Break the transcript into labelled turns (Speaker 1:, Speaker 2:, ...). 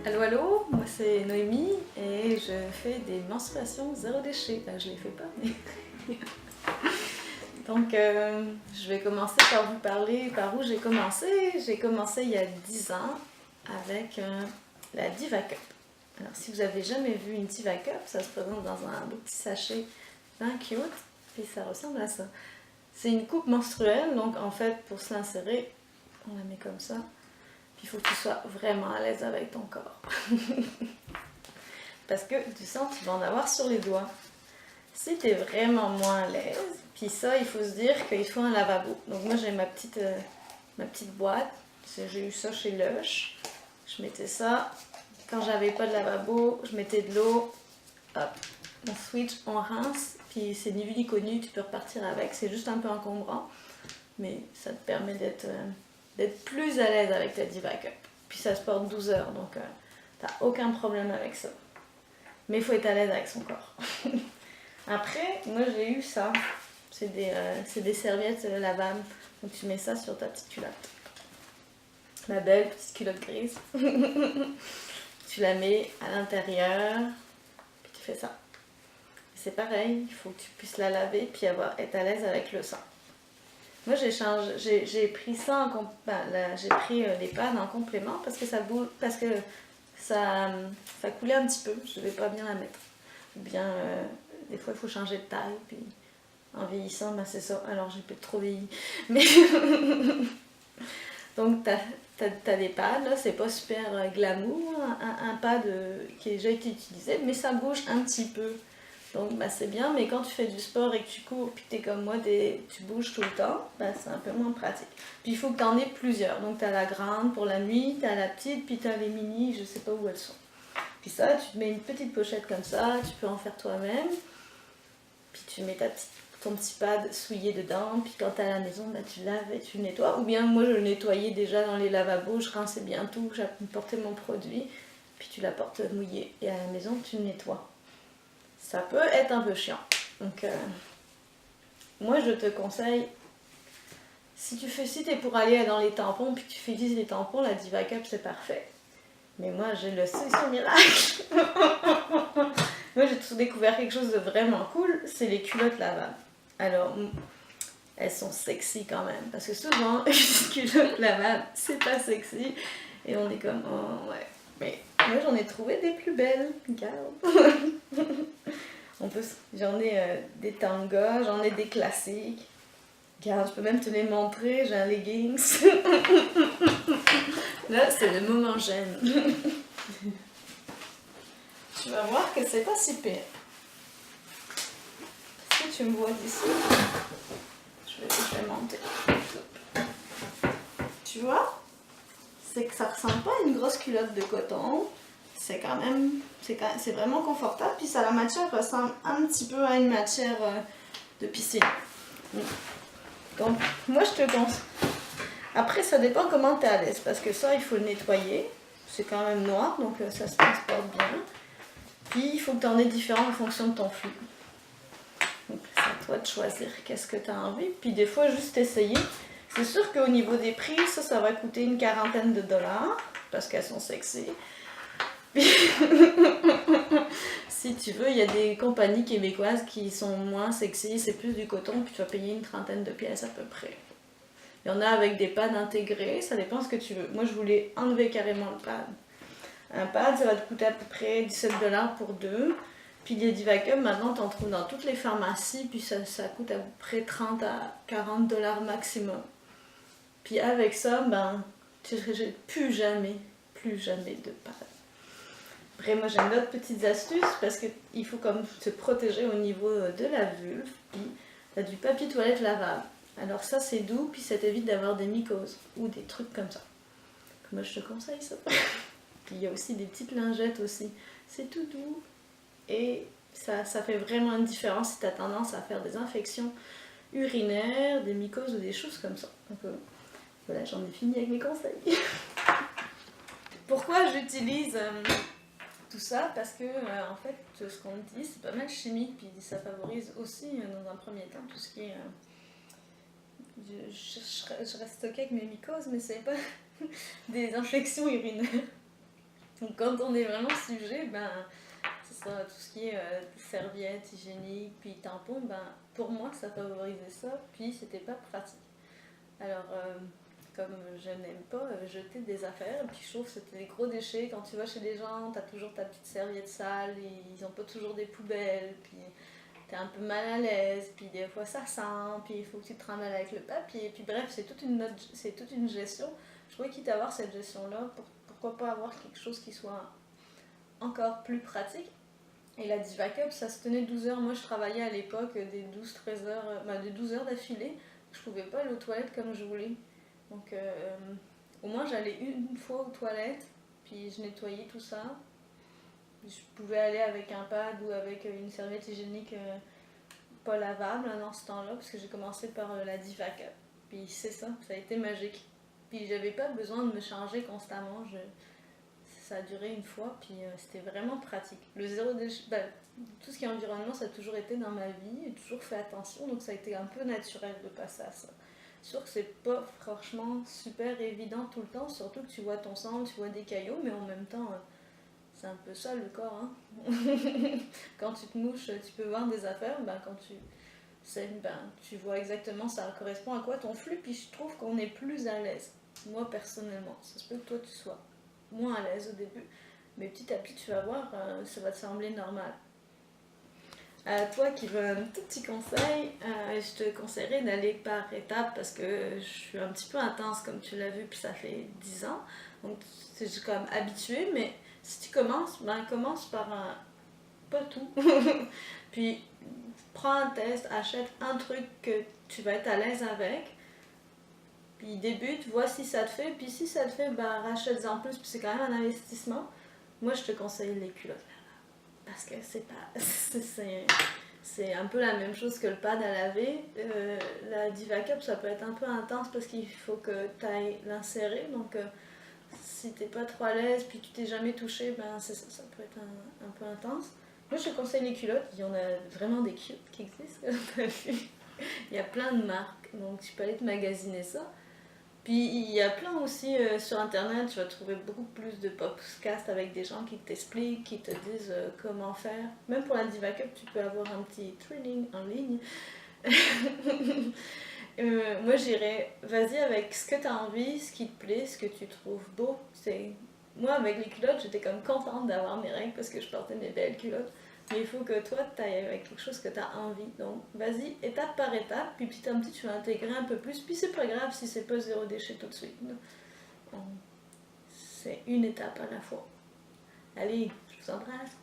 Speaker 1: Allô, allô, moi c'est Noémie et je fais des menstruations zéro déchet. Enfin, je les fais pas, mais... Donc, je vais commencer par vous parler par où j'ai commencé. J'ai commencé il y a 10 ans avec la Diva Cup. Alors, si vous avez jamais vu une Diva Cup, ça se présente dans un beau petit sachet bien cute, puis ça ressemble à ça. C'est une coupe menstruelle, donc en fait, pour se l'insérer, on la met comme ça. Puis il faut que tu sois vraiment à l'aise avec ton corps. Parce que du sang, tu vas en avoir sur les doigts. Si tu es vraiment moins à l'aise, puis ça, il faut se dire qu'il faut un lavabo. Donc moi, j'ai ma petite boîte. J'ai eu ça chez Lush. Je mettais ça. Quand j'avais pas de lavabo, je mettais de l'eau. Hop, on switch, on rince. Puis c'est ni vu ni connu, tu peux repartir avec. C'est juste un peu encombrant. Mais ça te permet d'être plus à l'aise avec ta Diva Cup. Puis ça se porte 12 heures, donc t'as aucun problème avec ça. Mais il faut être à l'aise avec son corps. Après, moi j'ai eu ça. C'est des serviettes lavables. Donc tu mets ça sur ta petite culotte. Ma belle petite culotte grise. Tu la mets à l'intérieur. Puis tu fais ça. C'est pareil, il faut que tu puisses la laver puis être à l'aise avec le sang. Moi j'ai pris ça j'ai pris les pads en complément parce que ça coulait un petit peu, je ne vais pas bien la mettre. Ou bien des fois il faut changer de taille, puis en vieillissant, c'est ça, alors j'ai peut-être trop vieilli. Mais donc t'as des pads, là, c'est pas super glamour, un pad qui a déjà été utilisé, mais ça bouge un petit peu. Donc c'est bien, mais quand tu fais du sport et que tu cours, puis que tu es comme moi, tu bouges tout le temps, c'est un peu moins pratique. Puis il faut que tu en aies plusieurs. Donc tu as la grande pour la nuit, tu as la petite, puis tu as les mini, je sais pas où elles sont. Puis ça, tu te mets une petite pochette comme ça, tu peux en faire toi-même. Puis tu mets ton petit pad souillé dedans, puis quand tu es à la maison, tu laves et tu nettoies. Ou bien moi je le nettoyais déjà dans les lavabos, je rinçais bien tout, j'apportais mon produit, puis tu l'apportes mouillé. Et à la maison, tu le nettoies. Ça peut être un peu chiant. Donc, moi, je te conseille, si tu es pour aller dans les tampons, puis que tu utilises les tampons, la Diva Cup, c'est parfait. Mais moi, j'ai le solution miracle. Moi, j'ai découvert quelque chose de vraiment cool, c'est les culottes lavables. Alors, elles sont sexy quand même, parce que souvent, une culotte lavable, c'est pas sexy. Et on est comme, oh ouais. Mais moi, j'en ai trouvé des plus belles. Regarde. J'en ai des tangas, j'en ai des classiques. Regarde, je peux même te les montrer, j'ai un leggings. Là, c'est le moment gêne. Tu vas voir que c'est pas si pire. Est-ce que tu me vois d'ici? Je vais monter. Tu vois? C'est que ça ressemble pas à une grosse culotte de coton. C'est vraiment confortable, puis la matière ressemble un petit peu à une matière de piscine. Donc, moi je te conseille. Après, ça dépend comment tu es à l'aise, parce que ça, il faut le nettoyer. C'est quand même noir, donc ça se transporte bien. Puis, il faut que tu en aies différents en fonction de ton flux. Donc, c'est à toi de choisir qu'est-ce que tu as envie. Puis, des fois, juste essayer. C'est sûr qu'au niveau des prix, ça va coûter une quarantaine de dollars, parce qu'elles sont sexy. Si tu veux, il y a des compagnies québécoises qui sont moins sexy, c'est plus du coton, puis tu vas payer une trentaine de pièces à peu près. Il y en a avec des pads intégrés, ça dépend ce que tu veux. Moi, je voulais enlever carrément le pad. Un pad, ça va te coûter à peu près 17 $ pour deux. Puis les Diva Cup, maintenant, tu en trouves dans toutes les pharmacies, puis ça coûte à peu près 30 à 40 $ maximum. Puis avec ça, tu n'auras plus jamais de pad. Après, moi j'aime d'autres petites astuces parce qu'il faut comme se protéger au niveau de la vulve. Puis tu as du papier toilette lavable. Alors ça c'est doux, puis ça t'évite d'avoir des mycoses ou des trucs comme ça. Moi je te conseille ça. Puis il y a aussi des petites lingettes aussi. C'est tout doux et ça fait vraiment une différence si tu as tendance à faire des infections urinaires, des mycoses ou des choses comme ça. Donc voilà, j'en ai fini avec mes conseils. Pourquoi j'utilise tout ça? Parce que en fait, ce qu'on dit, c'est pas mal chimique, puis ça favorise aussi dans un premier temps tout ce qui est... je reste stockée avec mes mycoses, mais c'est pas des infections urinaires. Donc quand on est vraiment sujet, ben, c'est ça, tout ce qui est serviettes hygiéniques, puis tampons, ben, pour moi, ça favorisait ça, puis c'était pas pratique. Alors, comme je n'aime pas jeter des affaires, puis je trouve que c'était des gros déchets. Quand tu vas chez les gens, t'as toujours ta petite serviette sale, ils ont pas toujours des poubelles, puis t'es un peu mal à l'aise, puis des fois ça sent, puis il faut que tu te ramènes avec le papier, puis bref, c'est toute une gestion. Je trouvais quitte à avoir cette gestion-là, pourquoi pas avoir quelque chose qui soit encore plus pratique. Et la Divacup, ça se tenait 12 heures. Moi, je travaillais à l'époque des 12-13 heures, de 12 heures d'affilée. Je pouvais pas aller aux toilettes comme je voulais. Donc, au moins, j'allais une fois aux toilettes, puis je nettoyais tout ça. Je pouvais aller avec un pad ou avec une serviette hygiénique pas lavable dans ce temps-là, parce que j'ai commencé par la Divacup. Puis c'est ça, ça a été magique. Puis j'avais pas besoin de me changer constamment. Ça a duré une fois, puis c'était vraiment pratique. Le zéro déchet, tout ce qui est environnement, ça a toujours été dans ma vie, j'ai toujours fait attention, donc ça a été un peu naturel de passer à ça. C'est sûr que c'est pas franchement super évident tout le temps, surtout que tu vois ton sang, tu vois des caillots, mais en même temps, c'est un peu ça le corps. Hein. Quand tu te mouches, tu peux voir des affaires, quand tu vois exactement ça correspond à quoi ton flux, puis je trouve qu'on est plus à l'aise. Moi personnellement, ça se peut que toi tu sois moins à l'aise au début, mais petit à petit tu vas voir, ça va te sembler normal. Toi qui veux un tout petit conseil, je te conseillerais d'aller par étapes parce que je suis un petit peu intense comme tu l'as vu, puis ça fait 10 ans, donc je suis quand même habituée, mais si tu commences, commence par pas tout, puis prends un test, achète un truc que tu vas être à l'aise avec, puis débute, vois si ça te fait, puis si ça te fait, rachète-en plus, puis c'est quand même un investissement. Moi, je te conseille les culottes parce que c'est pas, c'est un peu la même chose que le pad à laver. La Divacup, ça peut être un peu intense parce qu'il faut que tu ailles l'insérer, donc si t'es pas trop à l'aise, puis tu t'es jamais touché, ça peut être un peu intense. Moi, je te conseille les culottes, il y en a vraiment des cute qui existent, il y a plein de marques, donc tu peux aller te magasiner ça. Puis il y a plein aussi sur internet, tu vas trouver beaucoup plus de podcasts avec des gens qui t'expliquent, qui te disent comment faire. Même pour la Divacup, tu peux avoir un petit training en ligne. Moi j'irais, vas-y avec ce que tu as envie, ce qui te plaît, ce que tu trouves beau. Moi avec les culottes, j'étais comme contente d'avoir mes règles parce que je portais mes belles culottes. Mais il faut que toi, tu ailles avec quelque chose que tu as envie. Donc, vas-y, étape par étape, puis petit à petit, tu vas intégrer un peu plus. Puis c'est pas grave si c'est pas zéro déchet tout de suite. C'est une étape à la fois. Allez, je vous embrasse.